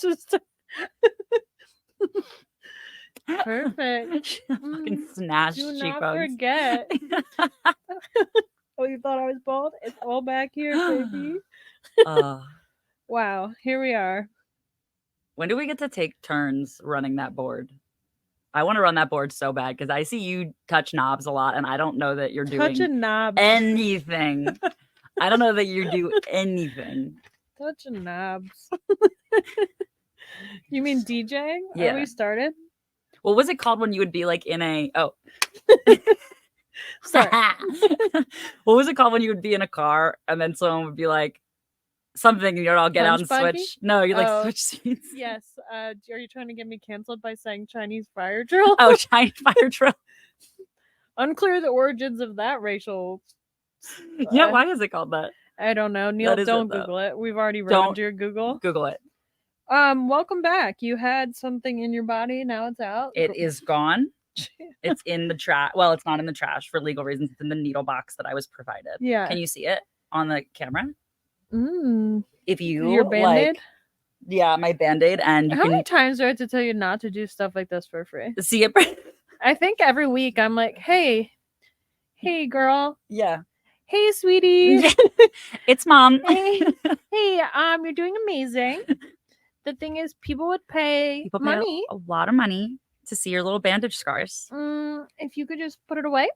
Just perfect. Fucking snatched Do not cheekbones. forget. Oh, you thought I was bald? It's all back here, baby. Wow, here we are. When do we get to take turns running that board? I want to run that board so bad because I see you touch knobs a lot, and I don't know that you're doing Touching knobs. anything. I don't know that you do anything. Touching knobs. You mean DJing? Yeah. Are we started? What was it called when you would be like in a Sorry. What was it called when you would be in a car and then someone would be like something and you'd all get out and switch? No, you like switch seats. Yes. Are you trying to get me canceled by saying Chinese fire drill? Oh, Chinese fire drill. Unclear the origins of that racial. Yeah, why is it called that? I don't know. Neil, don't Google it. We've already ruined your Google. Google it. Welcome back. You had something in your body. Now it's out. It is gone. It's in the trash. Well, it's not in the trash for legal reasons. It's in the needle box that I was provided. Yeah. Can you see it on the camera? If you your Band-Aid? Yeah, my Band-Aid. And how many times do I have to tell you not to do stuff like this for free? See it. I think every week I'm like, hey girl. Yeah. Hey, sweetie. It's mom. Hey, you're doing amazing. The thing is, people would pay money. A lot of money to see your little bandage scars. If you could just put it away.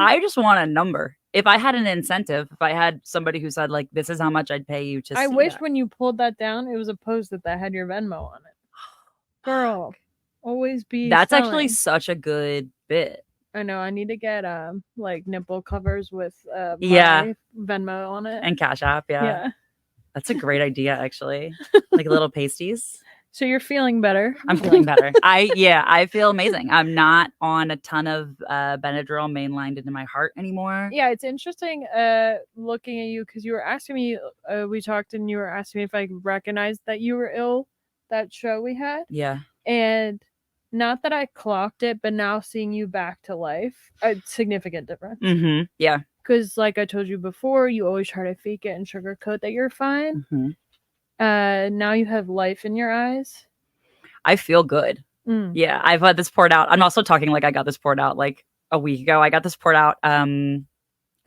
I just want a number. If I had an incentive, if I had somebody who said, like, this is how much I'd pay you to see I wish when you pulled that down, it was a post that had your Venmo on it. Girl, always be That's selling. Actually such a good bit. I know. I need to get like nipple covers with my Venmo on it. And Cash App, yeah. That's a great idea, actually. Like little pasties. So you're feeling better. I'm feeling better. I feel amazing. I'm not on a ton of Benadryl mainlined into my heart anymore. Yeah, it's interesting looking at you because you were asking me, we talked and you were asking me if I recognized that you were ill, that show we had. Yeah. And not that I clocked it, but now seeing you back to life, a significant difference. Mm-hmm. Yeah. Because like I told you before, you always try to fake it and sugarcoat that you're fine. Mm-hmm. Now you have life in your eyes. I feel good. Yeah, I've had this poured out. I'm also talking like I got this poured out like a week ago. I got this poured out, I'd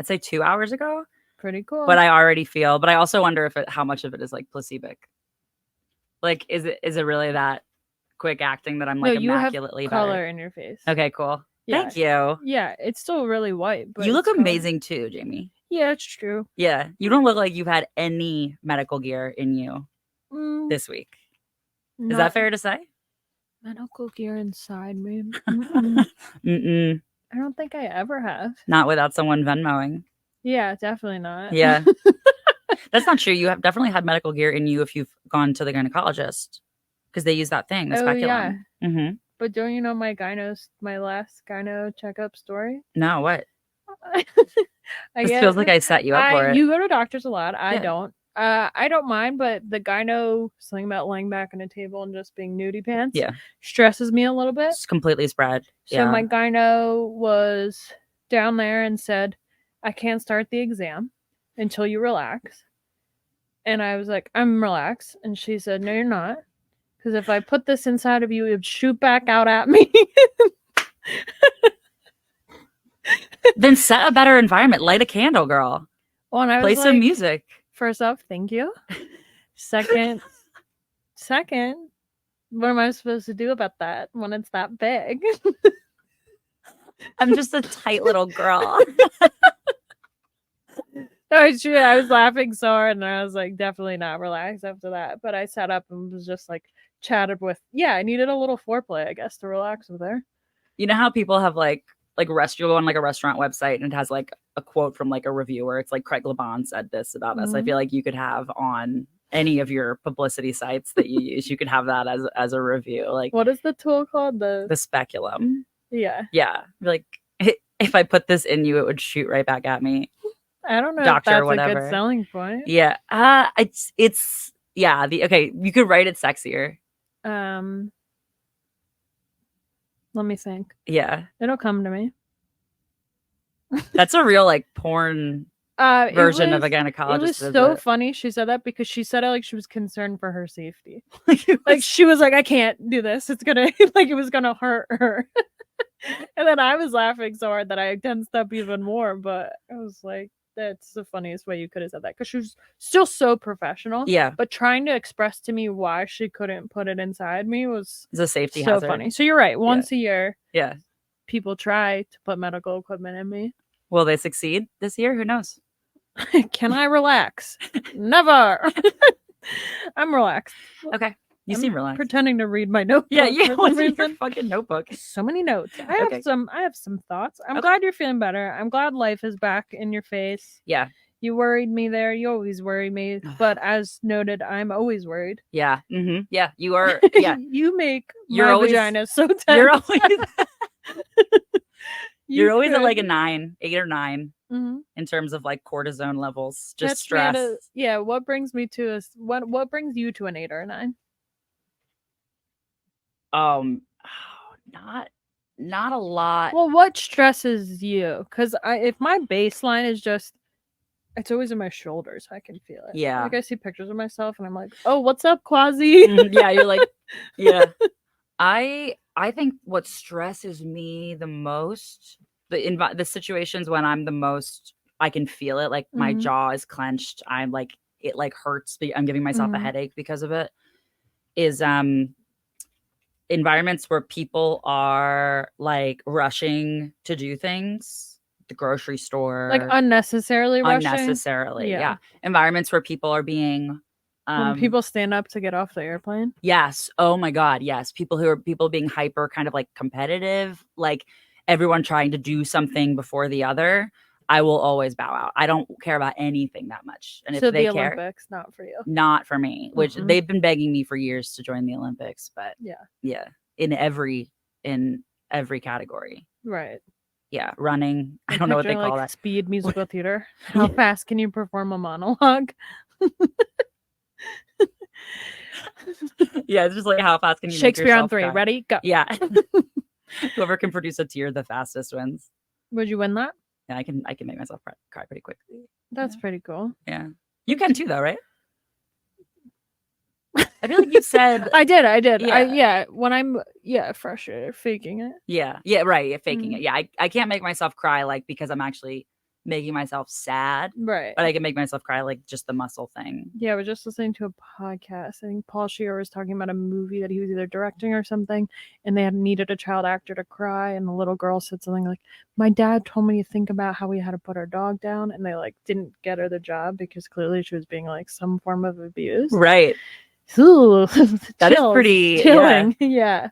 say 2 hours ago. Pretty cool. But I already feel. But I also wonder how much of it is like placebo. Like, is it really that quick acting that I'm like immaculately better? Color in your face. Okay, cool. Yeah. Thank you. Yeah, it's still really white. But you look amazing too, Jamie. Yeah, it's true. Yeah, you don't look like you've had any medical gear in you this week. Is that fair to say? Medical gear inside me. Mm-mm. I don't think I ever have. Not without someone Venmoing. Yeah, definitely not. Yeah. That's not true. You have definitely had medical gear in you if you've gone to the gynecologist because they use that thing, the speculum. Yeah. Mm-hmm. But don't you know my last gyno checkup story? No, what? This feels like I set you up for it. You go to doctors a lot. I don't. I don't mind, but the gyno, something about laying back on a table and just being nudie pants, stresses me a little bit. It's completely spread. So my gyno was down there and said, I can't start the exam until you relax. And I was like, I'm relaxed. And she said, no, you're not. Because if I put this inside of you, it would shoot back out at me. Then set a better environment. Light a candle, girl. Well, and I play some music. First off, thank you. Second, what am I supposed to do about that when it's that big? I'm just a tight little girl. No, it's true. I was laughing so hard, and I was like, definitely not relaxed after that. But I sat up and was just like chatted with. Yeah, I needed a little foreplay, I guess, to relax with her. You know how people have like you'll go on like a restaurant website and it has like a quote from like a reviewer. It's like Craig LeBon said this about us. I feel like you could have on any of your publicity sites that you use. You could have that as a review. Like, what is the tool called? The speculum. Yeah. Yeah. Like, if I put this in you, it would shoot right back at me. I don't know if that's a good selling point. Yeah. It's yeah. You could write it sexier. Let me think. Yeah. It'll come to me. That's a real like porn version of a It gynecologist was visit. so funny she said that because she said it like she was concerned for her safety. Like she was like, I can't do this. It's gonna like it was gonna hurt her. And then I was laughing so hard that I tensed up even more. But I was like, that's the funniest way you could have said that because she was still so professional. Yeah. But trying to express to me why she couldn't put it inside me was It's a safety so hazard. funny. So you're right. Once a year, Yeah. people try to put medical equipment in me. Will they succeed this year? Who knows? Can I relax? Never. I'm relaxed. Okay. You seem relaxed. Pretending to read my notebook. Yeah, what's in your fucking notebook? So many notes. I have some thoughts. I'm glad you're feeling better. I'm glad life is back in your face. Yeah. You worried me there. You always worry me. But as noted, I'm always worried. Yeah. Mm-hmm. Yeah. You are. Yeah. You make my vagina so tense. You're always at like a 8 or 9 mm-hmm. in terms of like cortisone levels. Just stress. What brings me to what brings you to an 8 or a 9? Not a lot. Well, what stresses you? Because if my baseline is just, it's always in my shoulders. I can feel it. Yeah. Like I see pictures of myself and I'm like, oh, what's up, Quasi? Yeah, you're like, yeah. I think what stresses me the most, the situations when I'm the most, I can feel it. Like my jaw is clenched. I'm like, it like hurts. I'm giving myself a headache because of it. Is environments where people are like rushing to do things, the grocery store, like unnecessarily rushing. Yeah. Environments where people are being when people stand up to get off the airplane. Yes. Oh my God. Yes. People being hyper kind of like competitive, like everyone trying to do something before the other. I will always bow out. I don't care about anything that much. And so if they the care, Olympics, not for you. Not for me, which they've been begging me for years to join the Olympics, but yeah. In every category. Right. Yeah. Running. I don't know what they call that. Speed musical theater. How fast can you perform a monologue? Yeah, it's just like how fast can you Shakespeare make yourself on 3. cry? Ready? Go. Yeah. Whoever can produce a tear the fastest wins. Would you win that? Yeah, I can make myself cry pretty quickly. That's pretty cool. Yeah. You can too though, right? I feel like you said I did. Yeah. When I'm frustrated, faking it. Yeah, right. Faking it. Yeah. I can't make myself cry like because I'm actually making myself sad. Right. But I can make myself cry like just the muscle thing. Yeah, I was just listening to a podcast. I think Paul Scheer was talking about a movie that he was either directing or something, and they had needed a child actor to cry, and the little girl said something like, my dad told me to think about how we had to put our dog down, and they like didn't get her the job because clearly she was being like some form of abuse. Right. Ooh, that is pretty chilling. Yeah.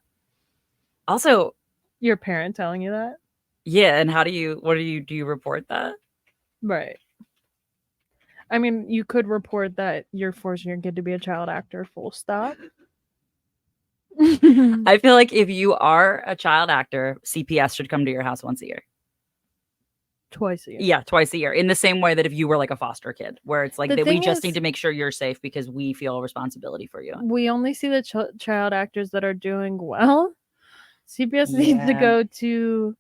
Also, your parent telling you that? Yeah, and do you report that? Right. I mean, you could report that you're forcing your kid to be a child actor, full stop. I feel like if you are a child actor, CPS should come to your house once a year. Twice a year. Yeah, twice a year. In the same way that if you were like a foster kid, where it's like we just need to make sure you're safe because we feel responsibility for you. We only see the child actors that are doing well. CPS needs to go to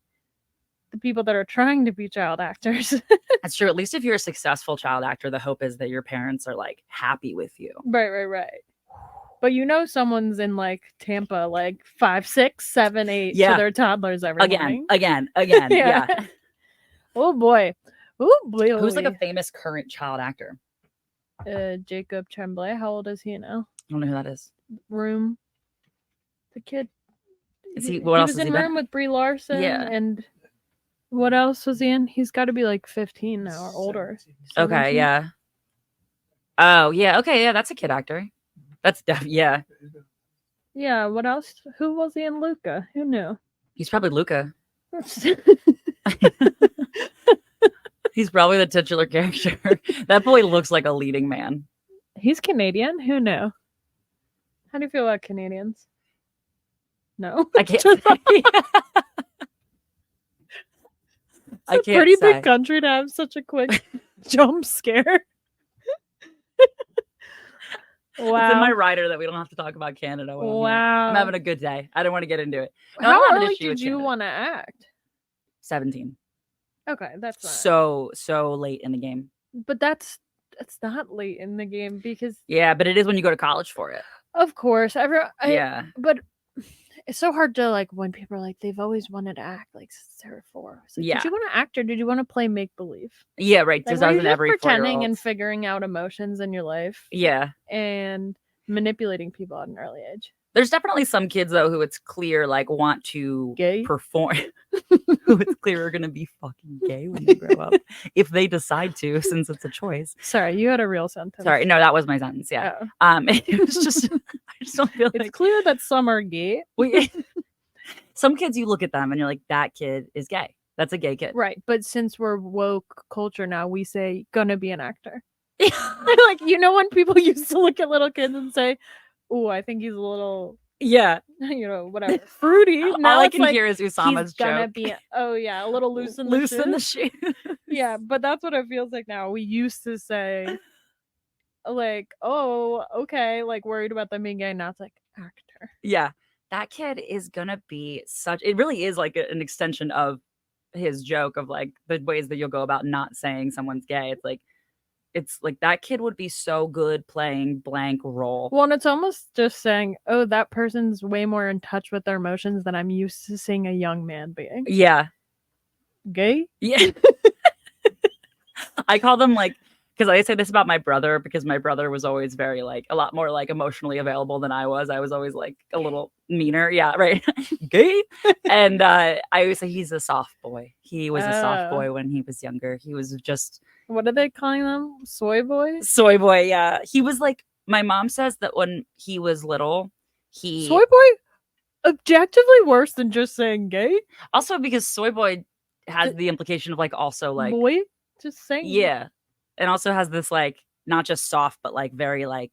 the people that are trying to be child actors. That's true. At least if you're a successful child actor, the hope is that your parents are like happy with you. Right. But someone's in like Tampa, like 5, 6, 7, 8 to their toddlers every morning. Again. Yeah. Oh boy. Who's like a famous current child actor? Jacob Tremblay. How old is he now? I don't know who that is. Room. The kid. Is he? What else was in Room with Brie Larson. Yeah. And what else was he in? He's got to be like 15 now or older. 17. Okay. Yeah. Oh yeah. Okay. Yeah. That's a kid actor. That's yeah. Yeah. What else? Who was he in Luca? Who knew? He's probably Luca. He's probably the titular character. That boy looks like a leading man. He's Canadian. Who knew? How do you feel about Canadians? No, I can't say. It's a pretty big country to have such a quick jump scare. Wow. It's in my rider that we don't have to talk about Canada. Wow. I'm having a good day. I don't want to get into it. No, how early did you want to act? 17. Okay, that's not... so late in the game. But it's not late in the game because Yeah, but it is when you go to college for it. of course Yeah. but it's so hard to like when people are like they've always wanted to act like since they were 4. It's like, Yeah. did you want to act or did you want to play make believe? Yeah, right. Like, Just were as you in just every pretending 4-year-old. and figuring out emotions in your life Yeah. and manipulating people at an early age? There's definitely some kids though who it's clear like want to Gay? perform, who it's clear are gonna be fucking gay when they grow up if they decide to, since it's a choice. Sorry, you had a real sentence. Sorry, no, that was my sentence. Yeah. Oh. It was just I just don't feel It's like clear that some are gay. some kids you look at them and you're like, that kid is gay. That's a gay kid. Right. But since we're woke culture now, we say gonna be an actor. Like, you know, when people used to look at little kids and say, "Oh, I think he's a little," yeah, you know, whatever, fruity. Now all I it's can like, hear is Usama's he's gonna joke. be, oh yeah, a little loose in the shoes. shoes. Yeah, but that's what it feels like now. We used to say, like, oh, okay, like worried about them being gay. Now it's like actor. Yeah, that kid is gonna be such. It really is like an extension of his joke of like the ways that you'll go about not saying someone's gay. It's like that kid would be so good playing blank role. Well, and it's almost just saying, oh, that person's way more in touch with their emotions than I'm used to seeing a young man being. Yeah. Gay? Yeah. I call them like, because I say this about my brother, because my brother was always very like a lot more like emotionally available than I was. I was always like a little meaner. Yeah, right. Gay. And I always say he's a soft boy. He was a soft boy when he was younger. He was just. What are they calling them? Soy boy? Soy boy, yeah. He was like, my mom says that when he was little, Soy boy? Objectively worse than just saying gay? Also because soy boy has the implication of like also like. Boy? Just saying. Yeah. And also has this like, not just soft, but like very like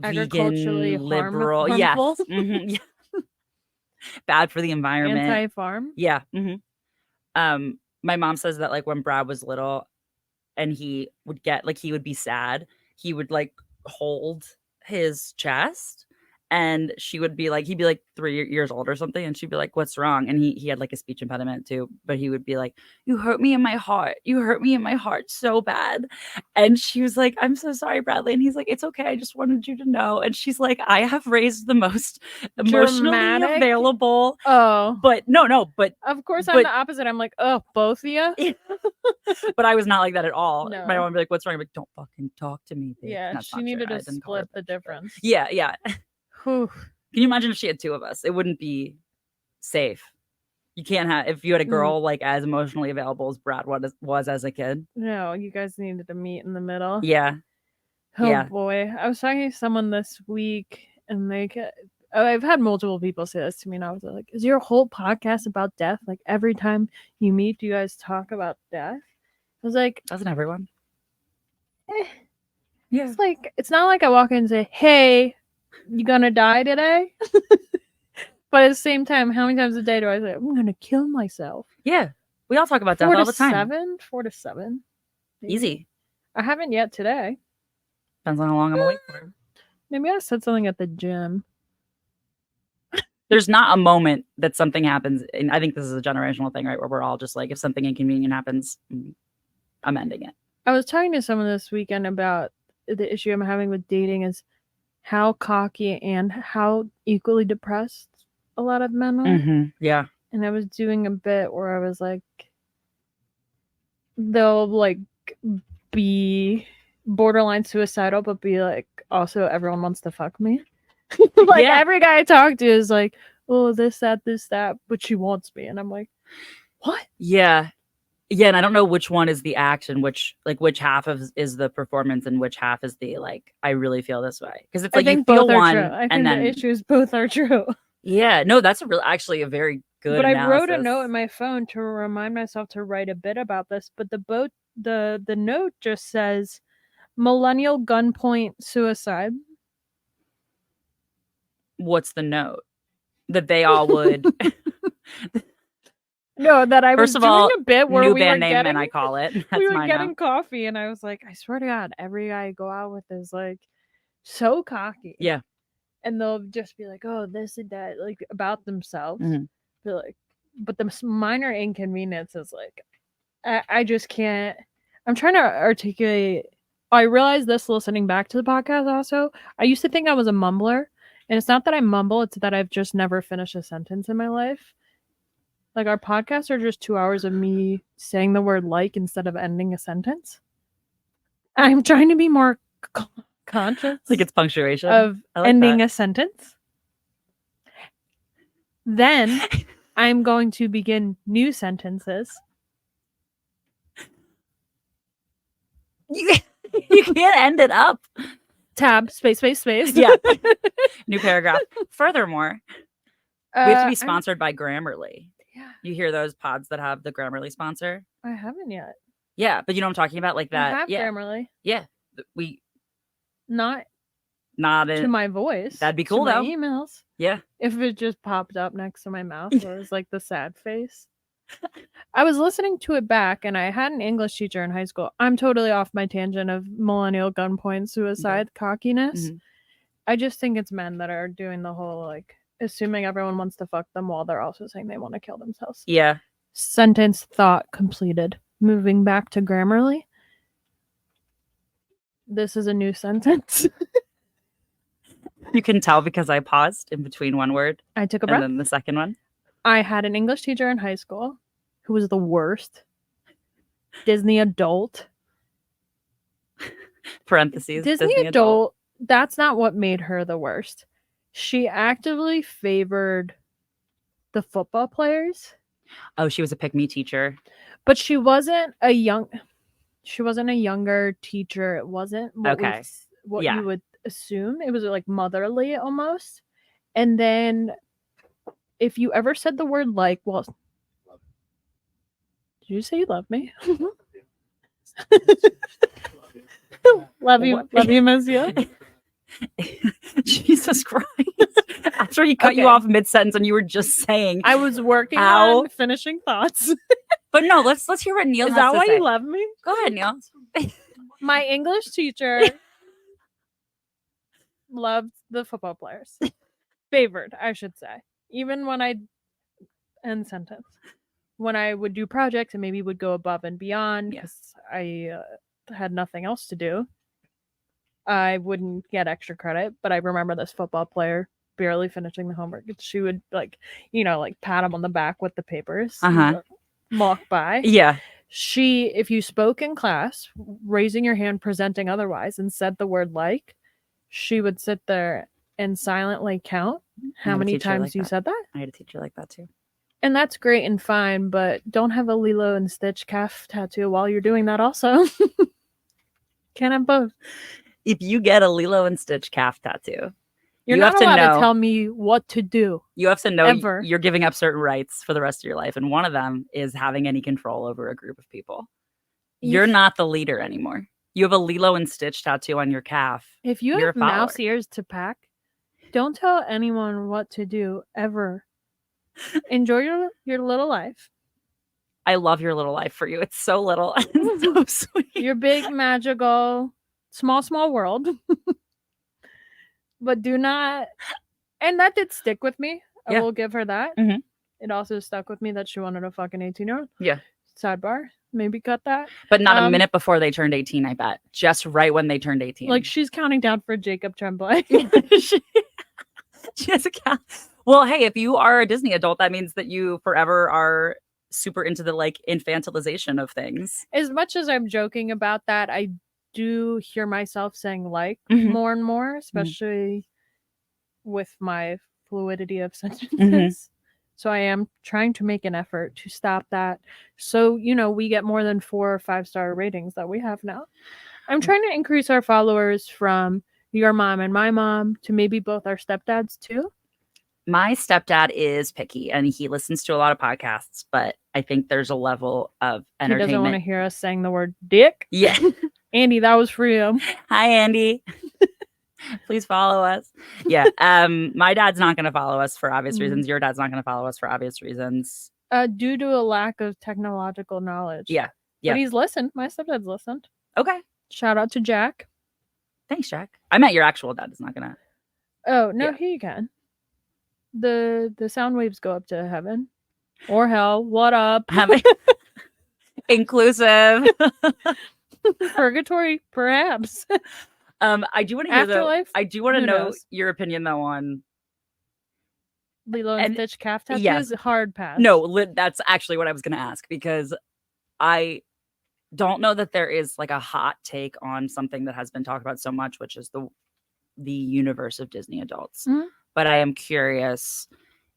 agriculturally vegan, liberal. harmful. Yes. Mm-hmm. Yeah. Bad for the environment. Anti-farm? Yeah. Mm-hmm. My mom says that like when Brad was little and he would get like he would be sad, he would like hold his chest and she would be like, he'd be like 3 years old or something, and she'd be like, what's wrong? And he had like a speech impediment too, but he would be like, you hurt me in my heart. You hurt me in my heart so bad. And she was like, I'm so sorry, Bradley. And he's like, it's okay. I just wanted you to know. And she's like, I have raised the most emotionally available. Oh. But no. But of course I'm the opposite. I'm like, oh, both of you? But I was not like that at all. No. My mom would be like, what's wrong? I'm like, don't fucking talk to me. Babe. Yeah, That's she needed to split the difference. Yeah. Whew. Can you imagine if she had two of us? It wouldn't be safe. You can't have, if you had a girl like as emotionally available as Brad was as a kid. No, you guys needed to meet in the middle. Yeah. Oh boy. I was talking to someone this week and I've had multiple people say this to me and I was like, is your whole podcast about death? Like every time you meet, do you guys talk about death? I was like, doesn't everyone? Yeah. It's like, it's not like I walk in and say, hey, you gonna die today? But at the same time, how many times a day do I say, I'm gonna kill myself? Yeah. We all talk about death all the time. 4 to 7. Maybe. Easy. I haven't yet today. Depends on how long I'm awake for. Maybe I said something at the gym. There's not a moment that something happens, and I think this is a generational thing, right? Where we're all just like, if something inconvenient happens, I'm ending it. I was talking to someone this weekend about the issue I'm having with dating is how cocky and how equally depressed a lot of men are. Mm-hmm. Yeah. And I was doing a bit where I was like, they'll like be borderline suicidal, but be like, also everyone wants to fuck me. Like every guy I talk to is like, oh, this, that, but she wants me. And I'm like, what? Yeah. Yeah, and I don't know which one is the action, which half of is the performance and which half is the like, I really feel this way. Because it's like, I think you feel one I think the issues both are true. Yeah, no, that's actually a very good But analysis. I wrote a note in my phone to remind myself to write a bit about this, but the note just says millennial gunpoint suicide. What's the note? That they all would No, that I was doing a bit where new we band were name, getting, and I call it. That's we were getting coffee, and I was like, I swear to God, every guy I go out with is like so cocky. Yeah. And they'll just be like, oh, this and that, like about themselves. Mm-hmm. Be like, but the minor inconvenience is like, I just can't. I'm trying to articulate. I realized this listening back to the podcast also. I used to think I was a mumbler. And it's not that I mumble, it's that I've just never finished a sentence in my life. Like, our podcasts are just 2 hours of me saying the word like instead of ending a sentence. I'm trying to be more conscious Like it's punctuation of like ending that. a sentence. Then I'm going to begin new sentences. You can't end it up. Tab, space, space, space. Yeah. New paragraph. Furthermore, we have to be sponsored by Grammarly. Yeah. You hear those pods that have the Grammarly sponsor? I haven't yet. Yeah, but you know what I'm talking about? Like that. I have yeah. Grammarly. Yeah. We not in, to my voice. That'd be cool, to though. my emails. Yeah. If it just popped up next to my mouth where it was like the sad face. I was listening to it back, and I had an English teacher in high school. I'm totally off my tangent of millennial gunpoint suicide cockiness. Mm-hmm. I just think it's men that are doing the whole, like, assuming everyone wants to fuck them while they're also saying they want to kill themselves. Yeah. Sentence thought completed. Moving back to Grammarly. This is a new sentence. You can tell because I paused in between one word. I took a breath. And then the second one. I had an English teacher in high school who was the worst. Disney adult. Parentheses. Disney adult. That's not what made her the worst. She actively favored the football players. Oh, she was a pick-me teacher. But she wasn't a younger teacher. It wasn't what you would assume. It was like motherly almost. And then if you ever said the word like, well, did you say you love me? Love you, miss you. Jesus Christ. After he cut you off mid-sentence and you were just saying. I was working on finishing thoughts. But no, let's hear what Neil has to say. Is that why you love me? Go ahead, Neil. My English teacher loved the football players. Favored, I should say. Even when I end sentence. When I would do projects and maybe would go above and beyond because I had nothing else to do, I wouldn't get extra credit. But I remember this football player barely finishing the homework. She would pat him on the back with the papers. Walk by. Yeah. If you spoke in class, raising your hand, presenting otherwise, and said the word like, she would sit there and silently count how many times you said that. I had a teacher like that too. And that's great and fine, but don't have a Lilo and Stitch calf tattoo while you're doing that also. Can't have both. If you get a Lilo and Stitch calf tattoo, you not allowed to tell me what to do. You have to know you're giving up certain rights for the rest of your life. And one of them is having any control over a group of people. You're not the leader anymore. You have a Lilo and Stitch tattoo on your calf. If you have mouse ears to pack, don't tell anyone what to do ever. Enjoy your little life. I love your little life for you. It's so little and so sweet. Your big, magical, small world. But do not... And that did stick with me. I will give her that. Mm-hmm. It also stuck with me that she wanted a fucking 18-year-old. Yeah. Sidebar. Maybe cut that. But not a minute before they turned 18, I bet. Just right when they turned 18. Like, she's counting down for Jacob Tremblay. She has a count. Well, hey, if you are a Disney adult, that means that you forever are super into the infantilization of things. As much as I'm joking about that, I do hear myself saying more and more, especially with my fluidity of sentences. So I am trying to make an effort to stop that. So, we get more than 4 or 5-star ratings that we have now. I'm trying to increase our followers from your mom and my mom to maybe both our stepdads too. My stepdad is picky and he listens to a lot of podcasts, but I think there's a level of entertainment. He doesn't want to hear us saying the word dick. Yeah. Andy, that was for you. Hi, Andy. Please follow us. Yeah. My dad's not going to follow us for obvious reasons. Your dad's not going to follow us for obvious reasons. Due to a lack of technological knowledge. Yeah. But he's listened. My stepdad's listened. Okay. Shout out to Jack. Thanks, Jack. I meant your actual dad is not going to. Oh, no, he can. The sound waves go up to heaven or hell. What up? Inclusive. Purgatory, perhaps. I do want to hear though. Afterlife? I do want to Who know knows? your opinion though on Lilo and and Stitch calf tattoos? yes. Hard pass. No, that's actually what I was going to ask, because I don't know that there is like a hot take on something that has been talked about so much, which is the universe of Disney adults. Mhm. But I am curious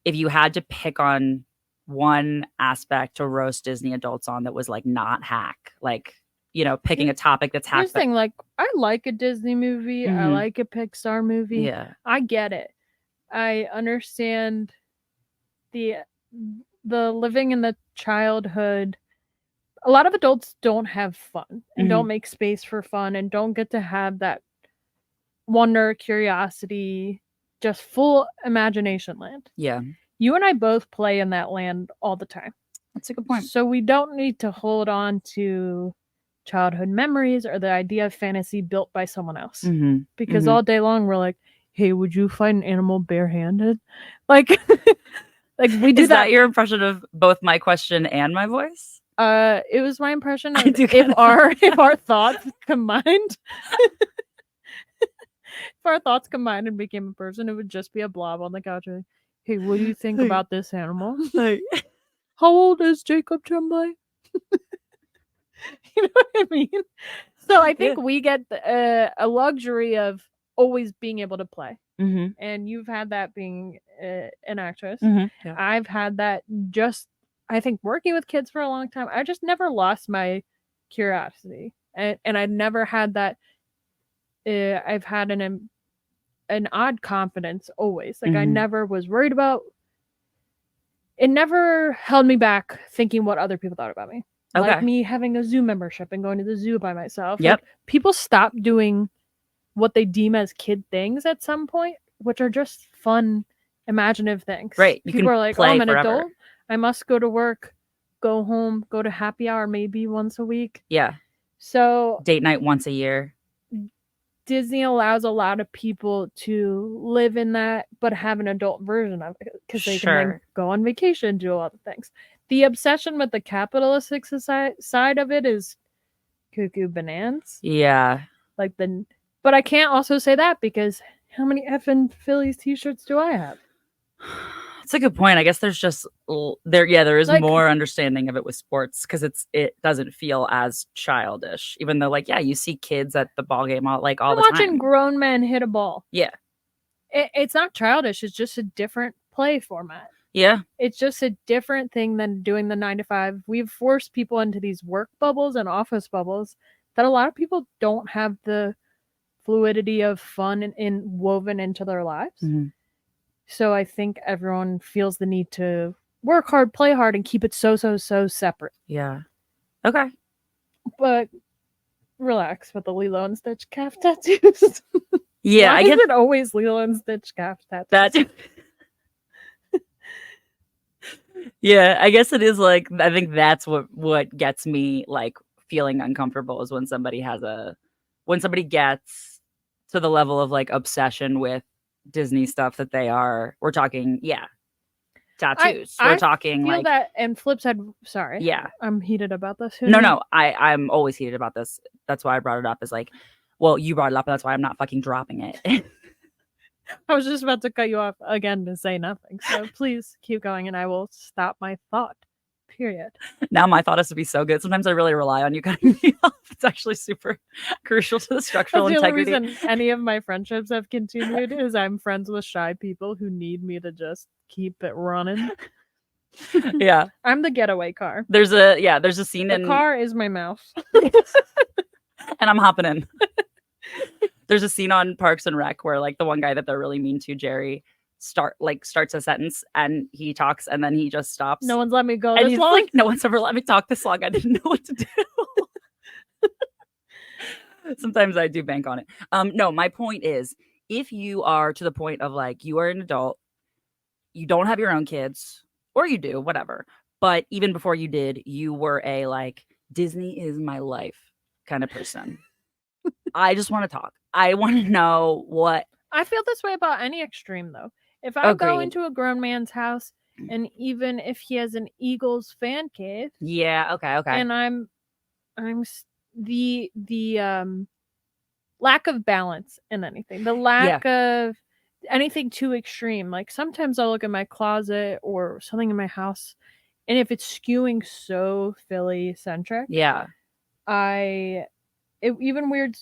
if you had to pick on one aspect to roast Disney adults on that was like not hack, like, you know, picking a topic that's hack. Here's the thing, like, I like a Disney movie. I Mhm. like a Pixar movie. Yeah. I get it. I understand the living in the childhood. A lot of adults don't have fun and don't make space for fun and don't get to have that wonder, curiosity, just full imagination land. Yeah. You and I both play in that land all the time. That's a good point. So we don't need to hold on to childhood memories or the idea of fantasy built by someone else. Mm-hmm. Because all day long we're like, hey, would you fight an animal barehanded? Like, like we do Is that your impression of both my question and my voice? It was my impression of if our thoughts combined. If our thoughts combined and became a person, it would just be a blob on the couch. Like, hey, what do you think about this animal? Like, how old is Jacob Tremblay? You know what I mean? So I think we get a luxury of always being able to play. Mm-hmm. And you've had that being an actress. Mm-hmm. Yeah. I've had that just, I think, working with kids for a long time. I just never lost my curiosity. And I never had that. I've had an odd confidence always. Like, I never was worried about. It never held me back thinking what other people thought about me. Okay. Like me having a zoo membership and going to the zoo by myself. Yep. Like, people stop doing what they deem as kid things at some point, which are just fun, imaginative things. Right. People are like, oh, I'm an adult. I must go to work, go home, go to happy hour maybe once a week. Yeah. So date night once a year. Disney allows a lot of people to live in that, but have an adult version of it because they can then go on vacation, do a lot of things. The obsession with the capitalistic side of it is cuckoo bananas. Yeah. Like but I can't also say that because how many effing Phillies t-shirts do I have? That's a good point. I guess there's just there is like, more understanding of it with sports because it doesn't feel as childish, even though like, yeah, you see kids at the ball game all the time. Watching grown men hit a ball. Yeah. It's not childish. It's just a different play format. Yeah. It's just a different thing than doing the 9 to 5. We've forced people into these work bubbles and office bubbles that a lot of people don't have the fluidity of fun in woven into their lives. Mm-hmm. So I think everyone feels the need to work hard, play hard, and keep it so separate. Yeah. Okay. But relax with the Lilo and Stitch calf tattoos. Yeah, Why is it always Lilo and Stitch calf tattoos? Yeah, I guess it is like, I think that's what gets me like feeling uncomfortable is when somebody gets to the level of like obsession with Disney stuff that we're talking, tattoos. We're talking feel like that, and flip side, sorry. Yeah. I'm heated about this. No, I'm always heated about this. That's why I brought it up is like, well, you brought it up, and that's why I'm not fucking dropping it. I was just about to cut you off again to say nothing. So please keep going and I will stop my thought. Period. Now my thought has to be so good. Sometimes I really rely on you cutting me off. It's actually super crucial to the structural integrity. The only reason any of my friendships have continued is I'm friends with shy people who need me to just keep it running. Yeah. I'm the getaway car. There's a scene the car is my mouth. And I'm hopping in. There's a scene on Parks and Rec where like the one guy that they're really mean to, Jerry, starts a sentence and he talks and then he just stops. No one's let me go and this long. Like, no one's ever let me talk this long. I didn't know what to do. Sometimes I do bank on it. No, my point is, if you are to the point of like you are an adult, you don't have your own kids, or you do, whatever. But even before you did, you were a like Disney is my life kind of person. I just want to talk. I want to know what. I feel this way about any extreme though. If I go into a grown man's house, and even if he has an Eagles fan cave, yeah, okay, and I'm the lack of balance in anything, the lack of anything too extreme. Like sometimes I'll look at my closet or something in my house, and if it's skewing so Philly centric, it even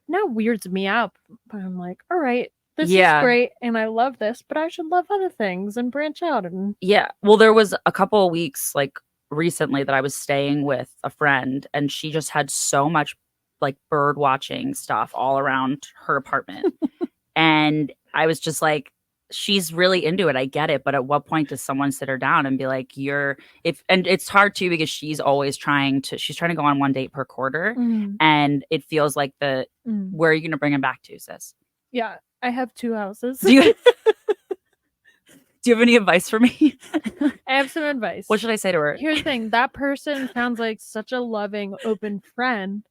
not weirds me out, but I'm like, all right, this is great and I love this, but I should love other things and branch out. And well, there was a couple of weeks like recently that I was staying with a friend, and she just had so much like bird watching stuff all around her apartment. And I was just like, she's really into it. I get it. But at what point does someone sit her down and be like, and it's hard too, because she's trying to go on one date per quarter. And it feels like where are you going to bring him back to, sis? Yeah. I have 2 houses. Do you have any advice for me? I have some advice. What should I say to her? Here's the thing. That person sounds like such a loving, open friend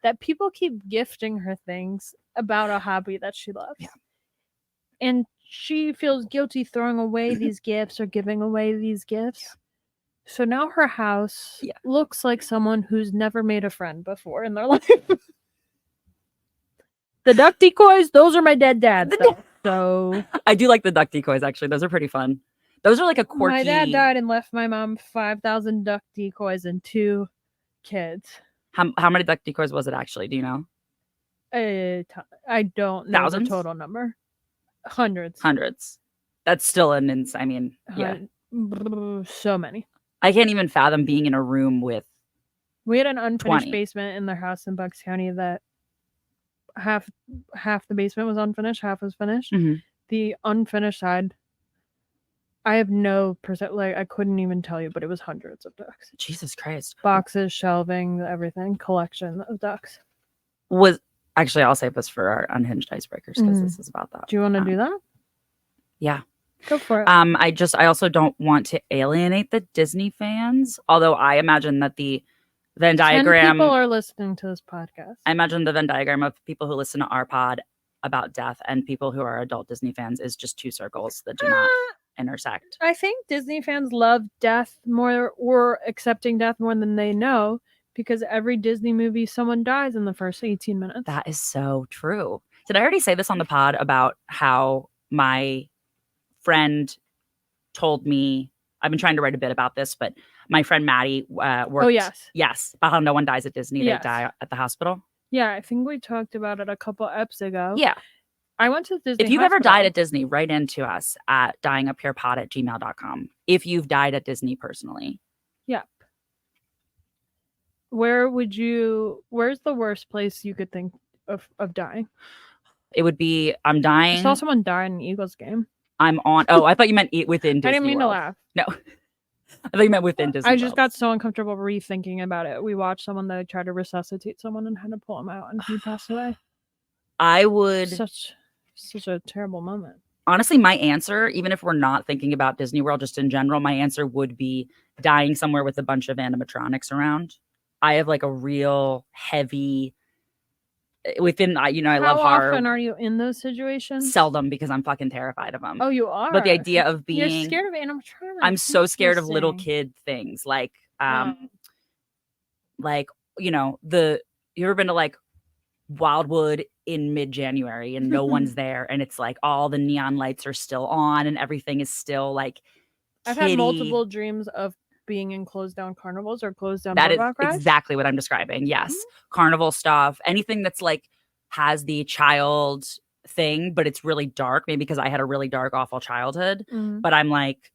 that people keep gifting her things about a hobby that she loves. Yeah. And she feels guilty throwing away these gifts or giving away these gifts. Yeah. So now her house looks like someone who's never made a friend before in their life. The duck decoys, those are my dead dads, though. So I do like the duck decoys, actually. Those are pretty fun. Those are like a quirky... My dad died and left my mom 5,000 duck decoys and 2 kids. How many duck decoys was it, actually? Do you know? I don't know the total number. Hundreds. That's still an insane... I mean, yeah. So many. I can't even fathom being in a room with... We had an unfinished basement in their house in Bucks County that half the basement was unfinished, half was finished. The unfinished side, I have no percent, like I couldn't even tell you, but it was hundreds of ducks. Jesus Christ. Boxes, shelving, everything, collection of ducks. Actually, I'll save this for our unhinged icebreakers, because this is about that. Do you want to do that? Yeah. Go for it. I also don't want to alienate the Disney fans, although I imagine that the Venn diagram... 10 people are listening to this podcast. I imagine the Venn diagram of people who listen to our pod about death and people who are adult Disney fans is just 2 circles that do not intersect. I think Disney fans love death more, or accepting death more than they know, because every Disney movie, someone dies in the first 18 minutes. That is so true. Did I already say this on the pod about how my friend told me... I've been trying to write a bit about this, but my friend Maddie worked... Oh, yes. Yes. About how no one dies at Disney. Yes. They die at the hospital. Yeah, I think we talked about it a couple eps ago. Yeah. I went to Disney If you've ever died at Disney, write into us at dyingupherepod@gmail.com if you've died at Disney personally. Yep. Where's the worst place you could think of dying? It would be, I'm dying... I saw someone die in an Eagles game. I'm on... Oh, I thought you meant within Disney I didn't mean World. to laugh. No. I thought you meant within Disney I just got so uncomfortable rethinking about it. We watched someone that tried to resuscitate someone and had to pull him out, and he passed away. I would... Such a terrible moment. Honestly, my answer, even if we're not thinking about Disney World, just in general, my answer would be dying somewhere with a bunch of animatronics around. I have like a real heavy... Within, I love horror. How often are you in those situations? Seldom, because I'm fucking terrified of them. Oh, you are? But the idea of being... You're scared of animatronics. I'm so scared of little kid things. Like, you ever been to like Wildwood in mid-January and no one's there, and it's like all the neon lights are still on and everything is still like I've had multiple dreams of being in closed down carnivals or closed down boardwalk rides. Exactly what I'm describing. Yes. Carnival stuff, anything that's like has the child thing, but it's really dark, maybe because I had a really dark, awful childhood. But I'm like,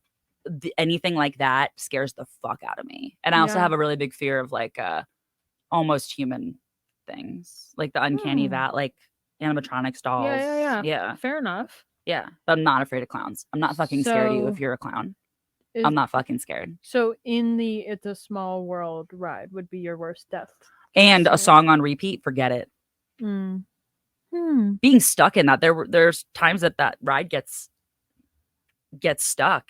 anything like that scares the fuck out of me. And I also have a really big fear of like almost human things, like the uncanny that like animatronics dolls. Yeah. Fair enough. Yeah. But I'm not afraid of clowns. I'm not fucking scared of you if you're a clown. I'm not fucking scared. So in the It's a Small World ride would be your worst death. And a song on repeat, forget it. Being stuck in that, there's times that ride gets stuck.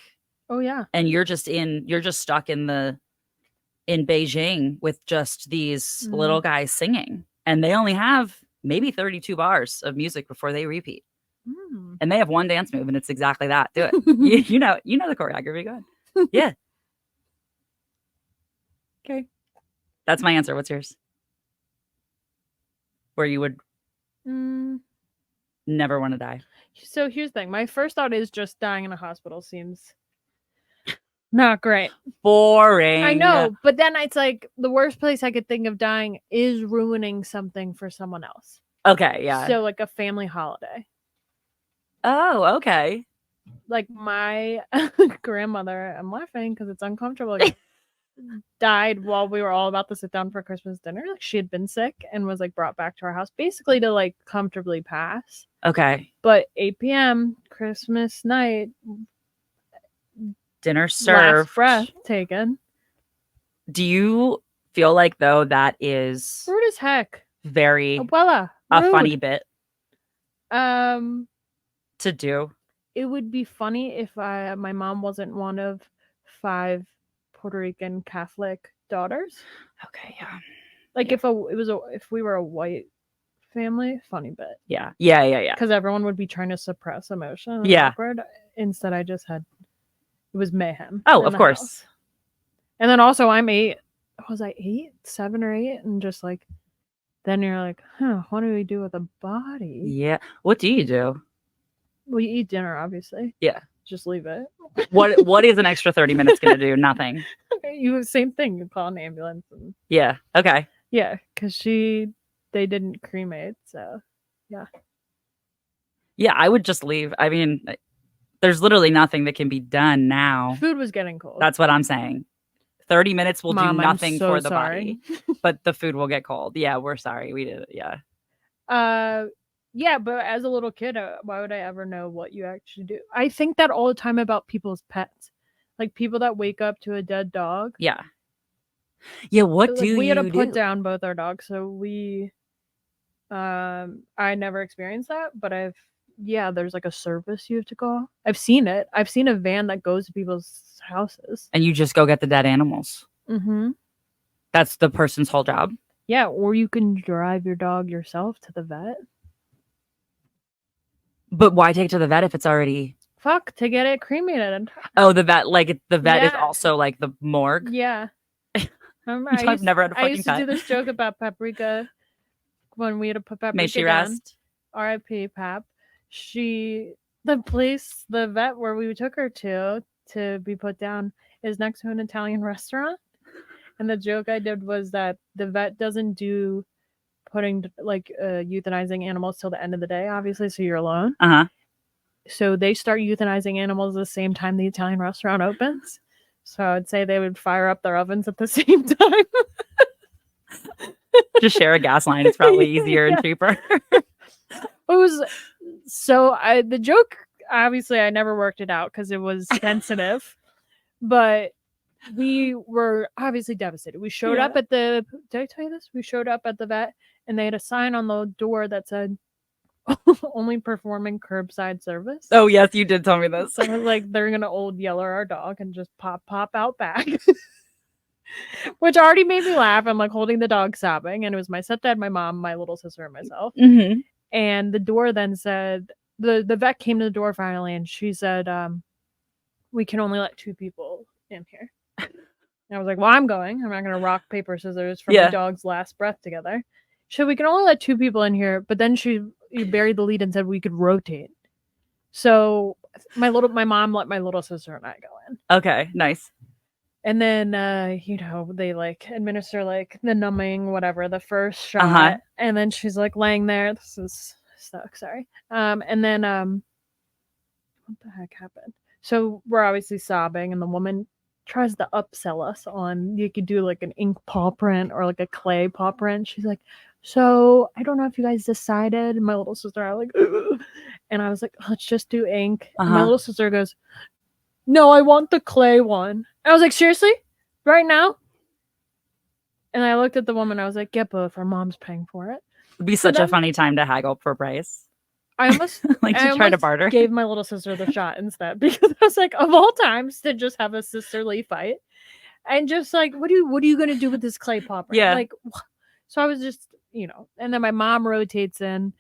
Oh yeah. And you're just stuck in Beijing with just these little guys singing. And they only have maybe 32 bars of music before they repeat. And they have one dance move, and it's exactly that. Do it. you know the choreography. Go ahead. Yeah. Okay. That's my answer. What's yours? where you would never want to die? So here's the thing. My first thought is just dying in a hospital seems not great. Boring. I know, but then it's like the worst place I could think of dying is ruining something for someone else. Okay, yeah. So like a family holiday. Oh, okay. Like my grandmother, I'm laughing because it's uncomfortable again, died while we were all about to sit down for Christmas dinner. Like she had been sick and was like brought back to our house basically to like comfortably pass. Okay. But 8 p.m. Christmas night, dinner served. Last breath taken. Do you feel like though that is rude as heck? Very Abuela, a funny bit to do. It would be funny if my mom wasn't one of 5 Puerto Rican Catholic daughters. Okay, yeah. Like if we were a white family, funny bit. Yeah. Because everyone would be trying to suppress emotion. Yeah. Awkward. Instead, it was mayhem. Oh, of course. House. And then also, I'm 8. Was I 8, 7 or 8? And just like, then you're like, what do we do with a body? Yeah. What do you do? Well, you eat dinner, obviously. Yeah. Just leave it. What is an extra 30 minutes going to do? Nothing. Same thing. You call an ambulance. And... Yeah. Okay. Yeah, because they didn't cremate, so yeah. Yeah, I would just leave. I mean, there's literally nothing that can be done now. Food was getting cold. That's what I'm saying. 30 minutes will do nothing for the sorry. body, but the food will get cold. Yeah, we're sorry. We did it. Yeah. Yeah, but as a little kid, why would I ever know what you actually do? I think that all the time about people's pets. Like people that wake up to a dead dog. Yeah. Yeah, what do you do? We had to put down both our dogs, so we I never experienced that, but there's like a service you have to call. I've seen it. I've seen a van that goes to people's houses. And you just go get the dead animals. Mm-hmm. That's the person's whole job. Yeah, or you can drive your dog yourself to the vet. But why take it to the vet if it's already... to get it cremated. Oh, the vet, is also like the morgue? Yeah. I've never had a fucking I used to do this joke about Paprika when we had to put Paprika May she down. rest. R.I.P. Pap. The vet where we took her to be put down is next to an Italian restaurant. And the joke I did was that the vet doesn't do euthanizing animals till the end of the day, obviously, so you're alone. Uh-huh. So they start euthanizing animals the same time the Italian restaurant opens. So I'd say they would fire up their ovens at the same time. Just share a gas line. It's probably easier and cheaper. The joke, obviously I never worked it out because it was sensitive, but we were obviously devastated. We showed up at did I tell you this? We showed up at the vet and they had a sign on the door that said only performing curbside service. Oh yes, you did tell me this. So I was like, they're gonna old yeller our dog and just pop out back. Which already made me laugh. I'm like holding the dog sobbing, and it was my stepdad, my mom, my little sister, and myself. Mm-hmm. And the door then said, the vet came to the door finally, and she said, we can only let 2 people in here. And I was like, well, I'm going. I'm not going to rock, paper, scissors for my dog's last breath together. So we can only let 2 people in here. But then she buried the lead and said we could rotate. So my mom let my little sister and I go in. Okay, nice. And then, they administer the numbing, whatever, the first shot. Uh-huh. And then she's laying there. This is stuck, sorry. And then, what the heck happened? So we're obviously sobbing, and the woman tries to upsell us on you could do an ink paw print or a clay paw print. She's like, so I don't know if you guys decided. And my little sister, and I was like, let's just do ink. Uh-huh. And my little sister goes, no, I want the clay one. I was like, seriously? Right now? And I looked at the woman. I was like, get both. Our mom's paying for it. It'd be such a funny time to haggle for price. I almost try to barter. Gave my little sister the shot instead because I was like, of all times to just have a sisterly fight and just what are you going to do with this clay popper? Yeah. So I was just, and then my mom rotates in,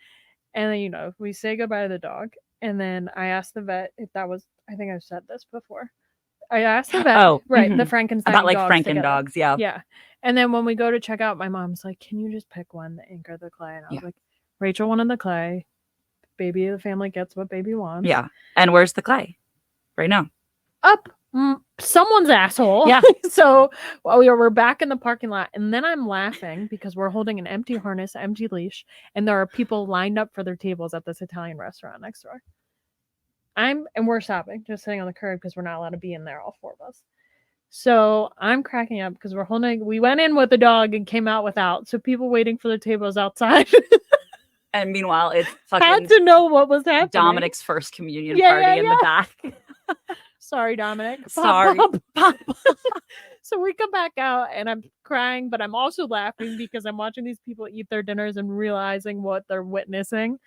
and then we say goodbye to the dog, and then I asked the vet if that was. I think I've said this before. I asked the vet. Oh, right, the mhm. Frankenstein About like dogs Franken together. dogs, yeah. Yeah. And then when we go to check out, my mom's like, "Can you just pick one, the ink or the clay?" And I was Yeah. like, "Rachel wanted the clay. Baby, the family gets what baby wants." Yeah. And where's the clay? Right now. Up someone's asshole. Yeah. So we're back in the parking lot, and then I'm laughing because we're holding an empty harness, empty leash, and there are people lined up for their tables at this Italian restaurant next door. And we're stopping, just sitting on the curb because we're not allowed to be in there, all four of us. So I'm cracking up because we went in with the dog and came out without. So people waiting for the tables outside And meanwhile, it's had fucking to know what was happening. Dominic's first communion party in the back. Sorry, Dominic. Sorry. Pop. So we come back out and I'm crying, but I'm also laughing because I'm watching these people eat their dinners and realizing what they're witnessing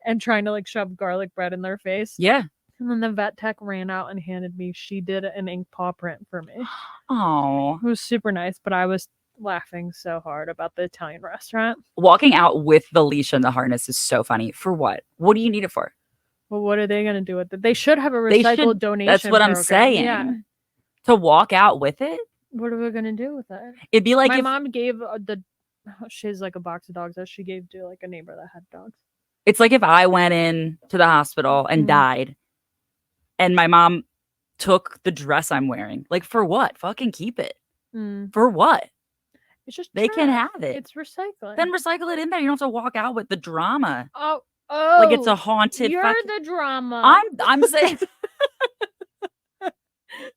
and trying to like shove garlic bread in their face. Yeah. And then the vet tech ran out and handed me, she did an ink paw print for me. Oh. It was super nice, but I was laughing so hard about the Italian restaurant. Walking out with the leash and the harness is so funny. For what? What do you need it for? Well, what are they going to do with it? They should have a recycled donation. That's what I'm program. saying. Yeah. To walk out with it? What are we going to do with it? It'd be like my mom gave she's like a box of dogs that she gave to like a neighbor that had dogs. It's like if I went in to the hospital and died and my mom took the dress I'm wearing. Like, for what? Fucking keep it. For what? It's just they can have it. It's recycling. Then recycle it in there. You don't have to walk out with the drama. Oh, like it's a haunted. You're the drama. I'm saying.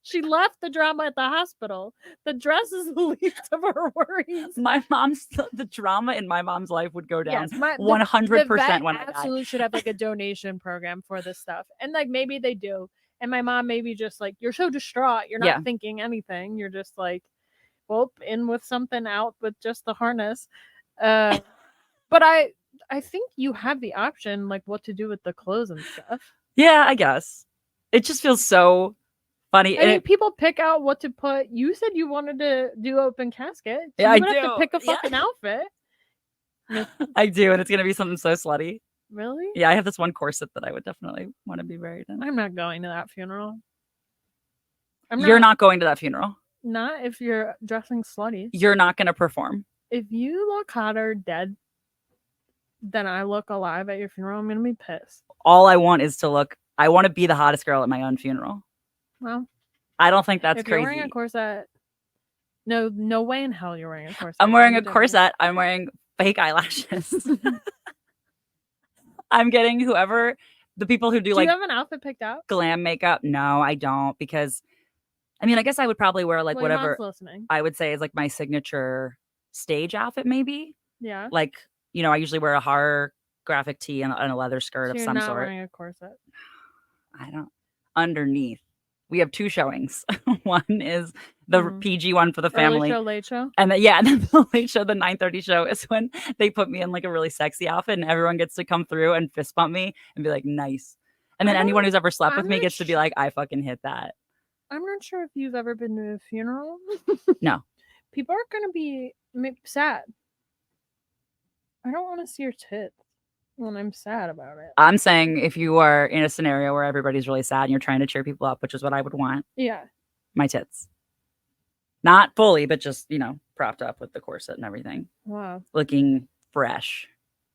She left the drama at the hospital. The dress is the least of her worries. The drama in my mom's life would go down 100% when I die. Absolutely should have like a donation program for this stuff. And like maybe they do. And my mom maybe just like, you're so distraught. You're not thinking anything. You're just like, well, in with something, out with just the harness. But I think you have the option, like what to do with the clothes and stuff. Yeah, I guess. It just feels so funny. I mean, people pick out what to put. You said you wanted to do open casket. So yeah, you would have to pick a fucking outfit. I do, and it's gonna be something so slutty. Really? Yeah, I have this one corset that I would definitely want to be buried in. I'm not going to that funeral. You're not going to that funeral. Not if you're dressing slutty. You're not going to perform. If you look hotter dead than I look alive at your funeral, I'm going to be pissed. All I want is to look. I want to be the hottest girl at my own funeral. Well, I don't think that's if crazy. You're wearing a corset. No way in hell you're wearing a corset. I'm wearing a corset. I'm wearing fake eyelashes. I'm getting the people who do like. Do you have an outfit picked out? Glam makeup? No, I don't, because I mean, I guess I would probably wear like whatever I would say is like my signature stage outfit, maybe. Yeah. Like, I usually wear a horror graphic tee and a leather skirt of some sort. You're not wearing a corset? I don't. Underneath. We have two showings. One is the PG one for the family. Early show, late show? And then the late show, the 9:30 show, is when they put me in like a really sexy outfit and everyone gets to come through and fist bump me and be like, nice. And then anyone who's ever slept with me gets to be like, I fucking hit that. I'm not sure if you've ever been to a funeral. No. People are going to be sad. I don't want to see your tits when I'm sad about it. I'm saying if you are in a scenario where everybody's really sad and you're trying to cheer people up, which is what I would want. Yeah. My tits. Not fully, but just, propped up with the corset and everything. Wow. Looking fresh.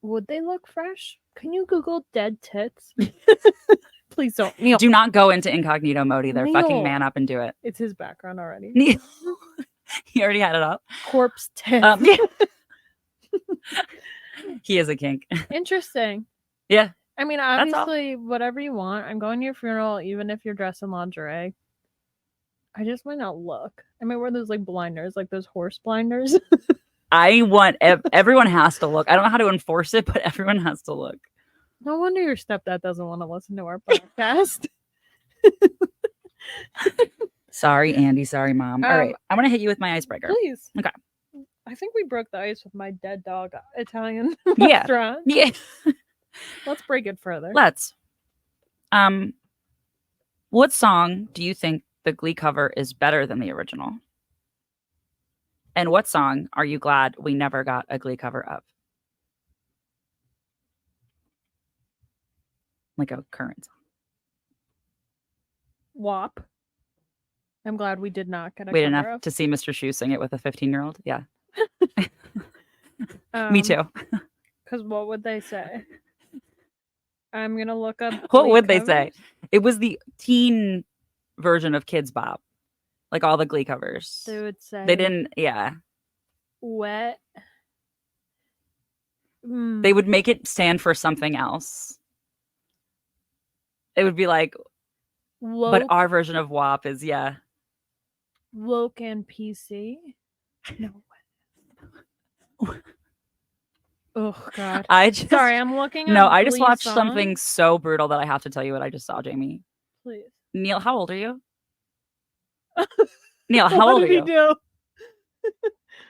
Would they look fresh? Can you Google dead tits? Please don't. Neil. Do not go into incognito mode either. Neil. Fucking man up and do it. It's his background already. Neil. He already had it up. Corpse tits. Yeah. He is a kink. Interesting. Yeah. I mean, obviously, whatever you want. I'm going to your funeral, even if you're dressed in lingerie. I just might not look. I might wear those like blinders, like those horse blinders. I want everyone has to look. I don't know how to enforce it, but everyone has to look. No wonder your stepdad doesn't want to listen to our podcast. Sorry, Andy. Sorry, Mom. All right. I want to hit you with my icebreaker. Please. Okay. I think we broke the ice with my dead dog Italian restaurant. Yeah. Let's break it further. Let's. What song do you think the Glee cover is better than the original? And what song are you glad we never got a Glee cover of? Like a current song. WAP. I'm glad we did not get a Wait cover enough of. to see Mr. Shu sing it with a 15-year-old. Yeah. Me too. Because what would they say? I'm gonna look up. What Glee would they covers. say? It was the teen version of Kids Bop, like all the Glee covers. They would say They didn't. Yeah. wet. They would make it stand for something else. It would be like, woke, but our version of WAP is woke and PC. No. Oh God. Sorry, I'm looking. No, up I just Glee watched songs. something so brutal that I have to tell you what I just saw, Jamie. Please. Neil, how old are you? Neil, how old are you? Do?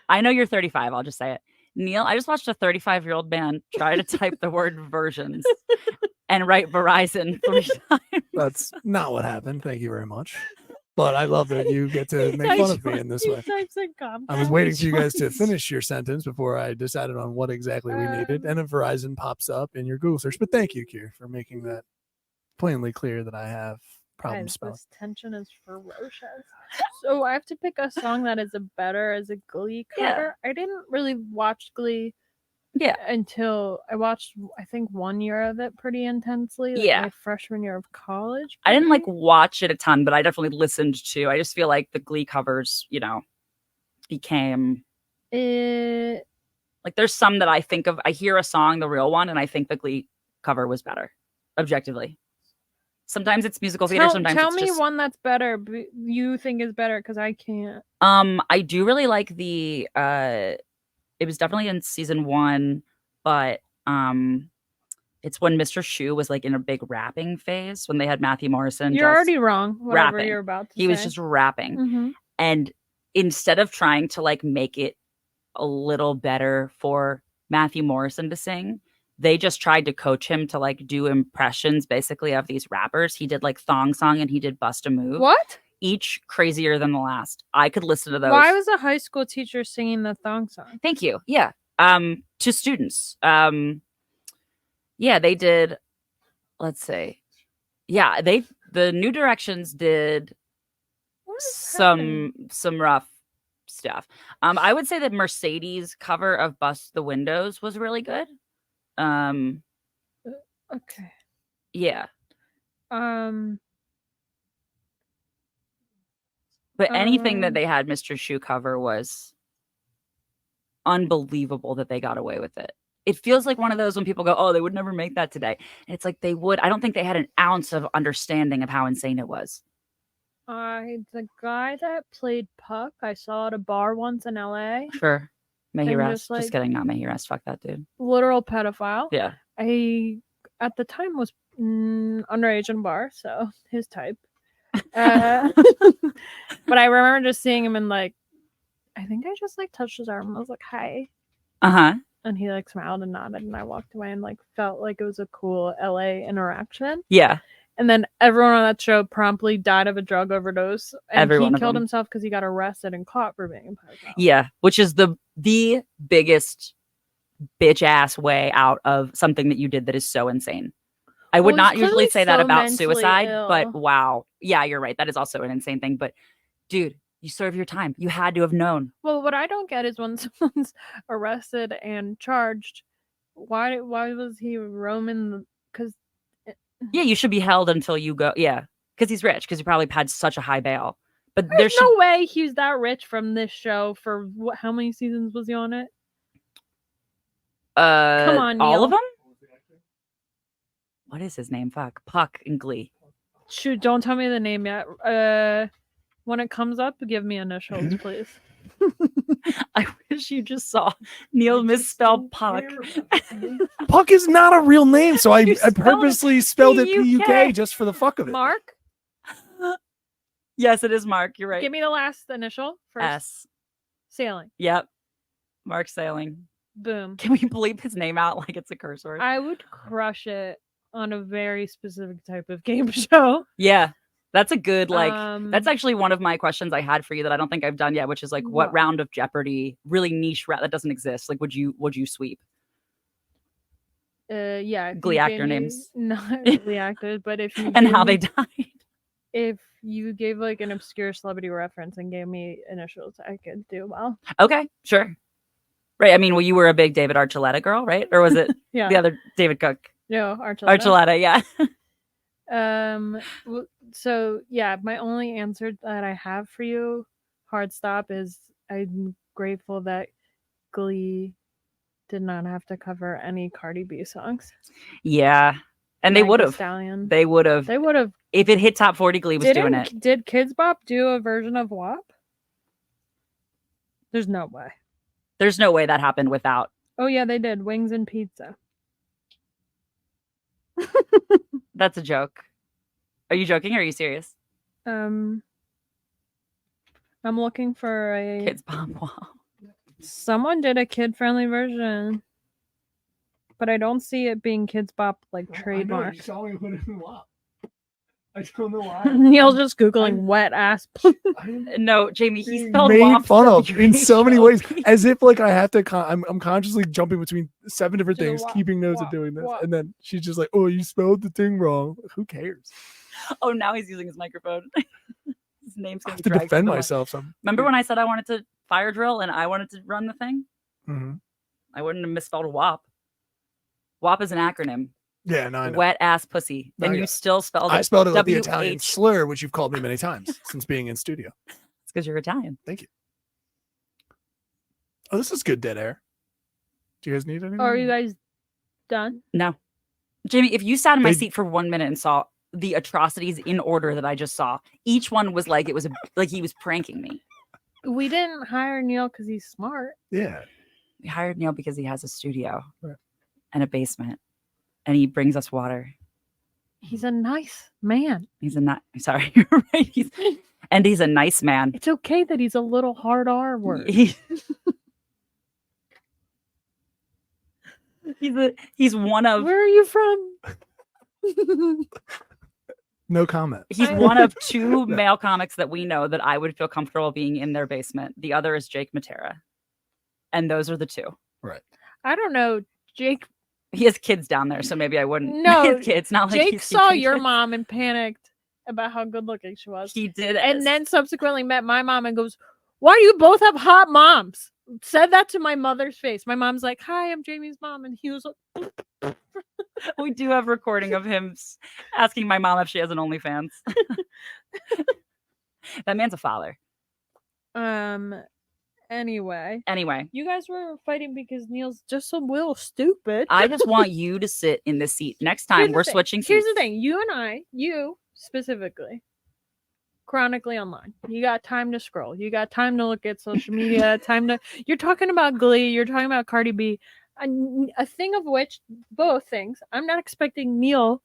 I know you're 35. I'll just say it. Neil, I just watched a 35-year-old man try to type the word versions and write Verizon 3 times. That's not what happened. Thank you very much. But I love that you get to make fun of me in this way. I was waiting for you guys to finish your sentence before I decided on what exactly we needed. And a Verizon pops up in your Google search. But thank you, Kier, for making that plainly clear that I have problem spelling. This tension is ferocious. So I have to pick a song that is better as a Glee cover. I didn't really watch Glee until I watched, I think, 1 year of it pretty intensely. My freshman year of college. I didn't watch it a ton, but I definitely listened to. I just feel like the Glee covers, became there's some that I think of. I hear a song, the real one, and I think the Glee cover was better, objectively. Sometimes it's musical theater. Sometimes tell it's me just... one that's better. You think is better because I can't. I do really like the. It was definitely in season 1, but it's when Mr. Shu was in a big rapping phase when they had Matthew Morrison. You're already wrong. Whatever rapping. You're about to say. He was just rapping, and instead of trying to make it a little better for Matthew Morrison to sing, they just tried to coach him to do impressions basically of these rappers. He did Thong Song and he did Bust a Move. What? Each crazier than the last. I could listen to those. Why was a high school teacher singing the Thong Song? Thank you. Yeah. To students. They did, let's say. Yeah, the New Directions did some rough stuff. I would say that Mercedes' cover of Bust the Windows was really good. Okay. Yeah. But anything that they had Mr. Shu cover was unbelievable that they got away with it. It feels like one of those when people go, oh, they would never make that today. And it's like they would. I don't think they had an ounce of understanding of how insane it was. The guy that played Puck, I saw at a bar once in LA. Sure. May he rest. Just kidding. Not may he rest. Fuck that dude. Literal pedophile. Yeah. I, at the time, was underage in bar, so his type. But I remember just seeing him and I think I just touched his arm. I was like, hi. And he smiled and nodded, and I walked away and felt like it was a cool LA interaction. Yeah. And then everyone on that show promptly died of a drug overdose. And he killed himself because he got arrested and caught for being a pedophile. Yeah, which is the biggest bitch ass way out of something that you did that is so insane. I would not usually say that about suicide, but wow. Yeah, you're right. That is also an insane thing. But dude, you serve your time. You had to have known. Well, what I don't get is when someone's arrested and charged, why was he roaming? Because you should be held until you go. Yeah, because he's rich. Because he probably had such a high bail. But there's no way he's that rich from this show. For how many seasons was he on it? Come on, Neil. All of them. What is his name? Fuck. Puck in Glee. Shoot, don't tell me the name yet. When it comes up, give me initials, please. I wish you just saw Neil misspell Puck. Puck is not a real name, so I purposely spelled it P-U-K just for the fuck of it. Mark? Yes, it is Mark. You're right. Give me the last initial first. S. Sailing. Yep. Mark Sailing. Boom. Can we bleep his name out like it's a curse word? I would crush it on a very specific type of game show. Yeah. That's a good, that's actually one of my questions I had for you that I don't think I've done yet, which is what round of Jeopardy, really niche round that doesn't exist, would you sweep? Yeah. Glee actor names. Not Glee actors, but if you and how they died. if you gave like an obscure celebrity reference and gave me initials, I could do well. Okay, sure. Right. I mean, well, you were a big David Archuleta girl, right? Or was it Yeah. the other David Cook? No, Archuleta. Archuleta, yeah. So yeah, my only answer that I have for you, hard stop, is I'm grateful that Glee did not have to cover any Cardi B songs. Yeah. And they Meg would Thee have. Stallion. They would have. They would have. If it hit top 40, Glee was doing it. Did Kids Bop do a version of WAP? There's no way. There's no way that happened without. Oh yeah, they did. Wings and Pizza. That's a joke. Are you joking or are you serious? I'm looking for a Kids Bop. Wow. Someone did a kid-friendly version, but I don't see it being Kids Bop like trademark. You saw me put it in WAP. I don't know why. Neil's just googling wet ass. No, Jamie, he spelled made WAP fun of in so many ways, W-H-O-P. as if like I have to. I'm consciously jumping between 7 different Do the things, WAP, keeping notes of WAP, doing this, WAP. and then she's just like, "Oh, you spelled the thing wrong." Who cares? Oh, now he's using his microphone. His name's I going have to defend myself. Remember when I said I wanted to fire drill and I wanted to run the thing? Mm-hmm. I wouldn't have misspelled WAP. WAP is an acronym. Yeah, no, I know. Wet ass pussy. No, And yeah. you still spelled it. I spelled it like the W-H. Italian slur, which you've called me many times since being in studio. It's because you're Italian. Thank you. Oh, this is good dead air. Do you guys need anything? Are you guys done? No. Jamie, if you sat in my They- seat for 1 minute and saw the atrocities in order that I just saw, each one was like like he was pranking me. We didn't hire Neil because he's smart. Yeah. We hired Neil because he has a studio Right. and a basement and he brings us water. He's a nice man. He's a sorry, you're right. He's a nice man. It's okay that he's a little hard R word. He's one of Where are you from? No comment. he's one of two male comics that we know that I would feel comfortable being in their basement. The other is Jake Matera. And those are the two. Right. I don't know. Jake He has kids down there, so maybe I wouldn't. No, He has kids, not like Jake he's saw keeping your kids. mom and panicked about how good looking she was. He did, And then subsequently met my mom and goes, "Why do you both have hot moms?" Said that to my mother's face. My mom's like, "Hi, I'm Jamie's mom," and he was like, we do have recording of him asking my mom if she has an OnlyFans. That man's a father. Anyway, you guys were fighting because Neil's just a little stupid. I just want you to sit in this seat. Next Here's time the we're thing. switching seats. Here's the thing. You specifically, chronically online. You got time to scroll. You got time to look at social media. You're talking about Glee. You're talking about Cardi B. A thing of which, both things, I'm not expecting Neil,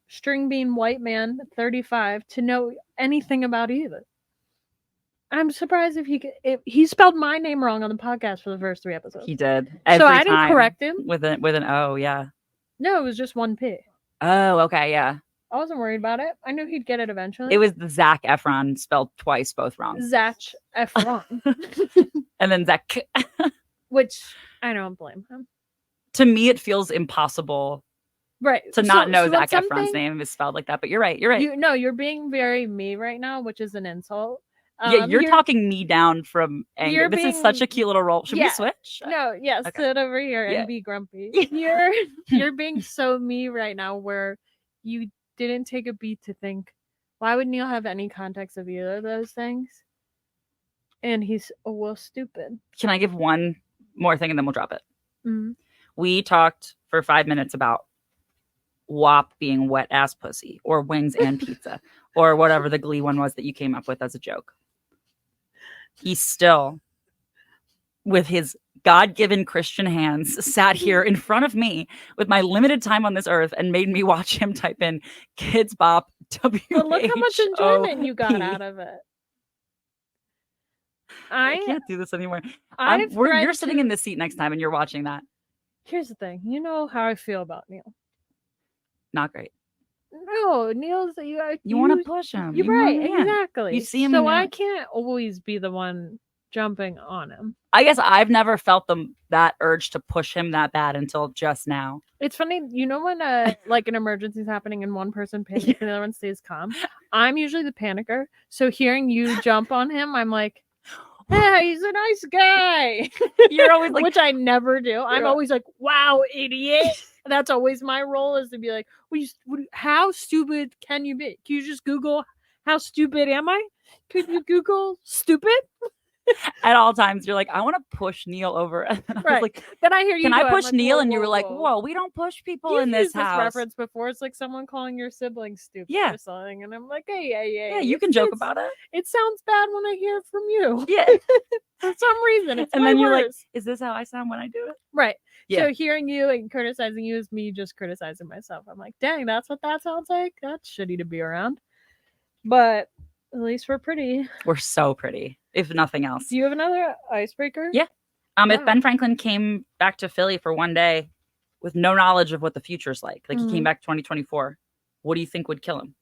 string bean white man, 35, to know anything about either. I'm surprised if he spelled my name wrong on the podcast for the first 3 episodes. He did. So I Every didn't time correct him. with an O, yeah. No, it was just 1 P. Oh, okay, yeah. I wasn't worried about it. I knew he'd get it eventually. It was the Zac Efron spelled twice, both wrong. Zach Efron. And then Zach. Which I don't blame him. To me, it feels impossible Right. to not know when Zac Efron's something- name is spelled like that. But you're right. You're right. You're being very me right now, which is an insult. Yeah, you're talking me down from anger. you're This is such a being- cute little role. Should Yeah. we switch? No, yes, Okay. sit over here Yeah. and be grumpy. You're being so me right now where you didn't take a beat to think, why would Neil have any context of either of those things? And he's stupid. Can I give one more thing and then we'll drop it? Mhm. We talked for 5 minutes about WAP being wet ass pussy or wings and pizza or whatever the Glee one was that you came up with as a joke. He still, with his God-given Christian hands, sat here in front of me with my limited time on this earth and made me watch him type in Kids Bop W. But look how much enjoyment you got out of it. I can't do this anymore. I've You're tried sitting to- in this seat next time and you're watching that. Here's the thing. You know how I feel about Neil. Not great. No, Neil's You want to push him. You're You right, want- yeah. exactly. You see him so in I that- can't always be the one jumping on him. I guess I've never felt that urge to push him that bad until just now. It's funny, you know, when like an emergency is happening and one person panics and the other one stays calm. I'm usually the panicker, so hearing you jump on him, I'm like, "Yeah, he's a nice guy." You're always like, which I never do. I'm always like, "Wow, idiot." That's always my role, is to be like, how stupid can you be? Can you just Google how stupid am I? Could you Google stupid? At all times, you're like, I want to push Neil over. And I was like, then I hear you. Can I push like, Neil? whoa, and you were like, whoa. whoa, we don't push people You've in this used house. This reference before. It's like someone calling your sibling stupid or something. And I'm like, hey. Yeah, you can joke about it. It sounds bad when I hear it from you. Yeah. For some reason. It's and then you're worse. like, is this how I sound when I do it? Right. Yeah. So hearing you and criticizing you is me just criticizing myself. I'm like, dang, that's what that sounds like? That's shitty to be around. But at least we're pretty. We're so pretty, if nothing else. Do you have another icebreaker? Yeah. If Ben Franklin came back to Philly for one day with no knowledge of what the future's like he came back 2024, what do you think would kill him?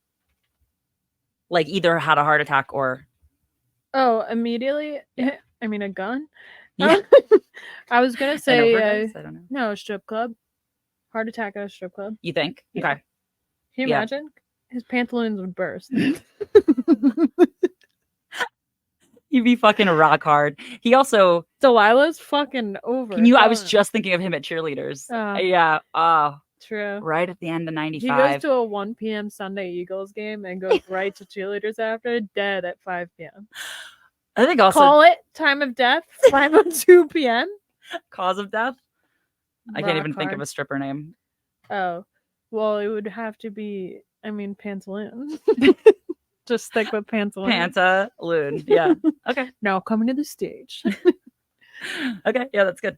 Like either had a heart attack or... Oh, immediately? Yeah. I mean, a gun? Yeah. I was going to say, I don't know. No, a strip club. Heart attack at a strip club. You think? Yeah. Okay. Can you imagine? His pantaloons would burst. He'd be fucking rock hard. He also... Delilah's fucking over. I was just thinking of him at cheerleaders. Yeah. Oh. True. Right at the end of 95. He goes to a 1 p.m. Sunday Eagles game and goes right to cheerleaders after, dead at 5 p.m. I think also... Call it time of death, 5:02 p.m. Cause of death? I can't even think of a stripper name. Oh. Well, it would have to be, pantaloon. Just stick with pantaloon. Pantaloon. Yeah. Okay. Now coming to the stage. Okay. Yeah, that's good.